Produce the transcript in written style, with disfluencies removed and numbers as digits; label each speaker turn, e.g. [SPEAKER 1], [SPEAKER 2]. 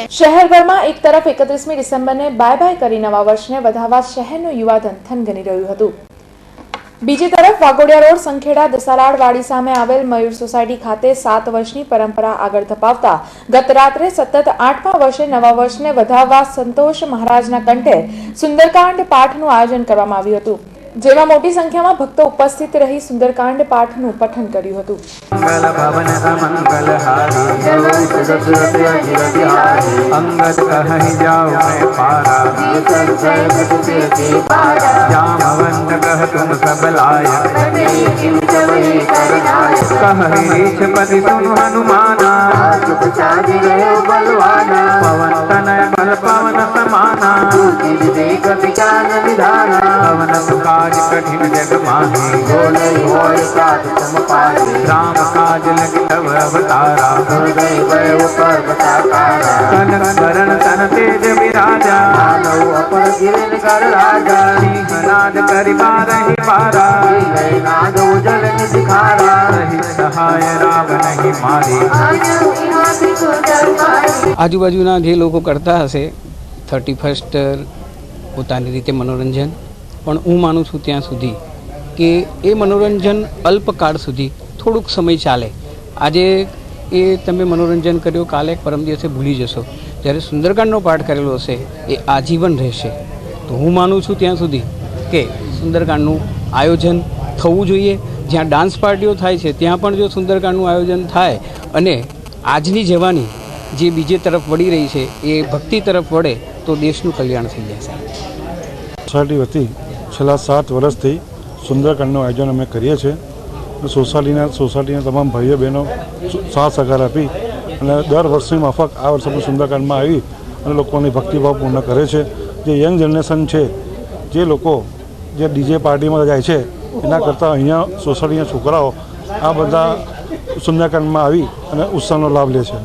[SPEAKER 1] શહેરભરમાં એક તરફ 31મી ડિસેમ્બરને bye bye કરી નવા વર્ષને વધાવવા શહેરનું યુવાધન થનગની રહ્યું હતું, બીજી તરફ વાઘોડિયા રોડ સંખેડા દસાલાડવાડી સામે આવેલ મયુર સોસાયટી ખાતે 7 વર્ષની પરંપરા આગળ ધપાવતા ગત રાત્રે સતત 8મા વર્ષે નવા વર્ષને વધાવવા સંતોષ મહારાજના કંઠે સુંદરકાંડ પાઠનું આયોજન કરવામાં આવ્યું હતું, જેમાં મોટી સંખ્યામાં ભક્તો ઉપસ્થિત રહી સુંદરકાંડ પાઠનું પઠન કર્યું હતું।
[SPEAKER 2] कठिन जग माही राम काज लगी तब अवतारा तन करण तन तेज विराजा सिंहनाद करिबा रही पारा रही सहाय राग नहीं मारी।
[SPEAKER 3] આજુબાજુના જે લોકો કરતા હશે 31st પોતાની રીતે મનોરંજન, પણ હું માનું છું ત્યાં સુધી કે એ મનોરંજન અલ્પકાળ સુધી થોડુંક સમય ચાલે। આજે એ તમે મનોરંજન કર્યો, કાલે પરમ દિવસે ભૂલી જશો, જ્યારે સુંદરકાંડનો પાઠ કરેલો હશે એ આજીવન રહેશે। તો હું માનું છું ત્યાં સુધી કે સુંદરકાંડનું આયોજન થવું જોઈએ। જ્યાં ડાન્સ પાર્ટીઓ થાય છે ત્યાં પણ જો સુંદરકાંડનું આયોજન થાય અને આજની જવાની જે બીજે તરફ વળી રહી છે એ ભક્તિ તરફ વળે તો દેશનું કલ્યાણ થઈ જશે।
[SPEAKER 4] સોસાયટી વતી છેલ્લા 7 વર્ષથી સુંદરકાંડનું આયોજન અમે કરીએ છીએ। સોસાયટીના તમામ ભાઈઓ બહેનો સાથ સહકાર આપી અને દર વર્ષની માફક આ વર્ષે પણ સુંદરકાંડમાં આવી અને લોકોની ભક્તિભાવ પૂર્ણ કરે છે। જે યંગ જનરેશન છે, જે લોકો જે ડીજે પાર્ટીમાં જાય છે એના કરતાં અહીંયા સોસાયટીના છોકરાઓ આ બધા સુંદરકાંડમાં આવી અને ઉત્સાહનો લાભ લે છે।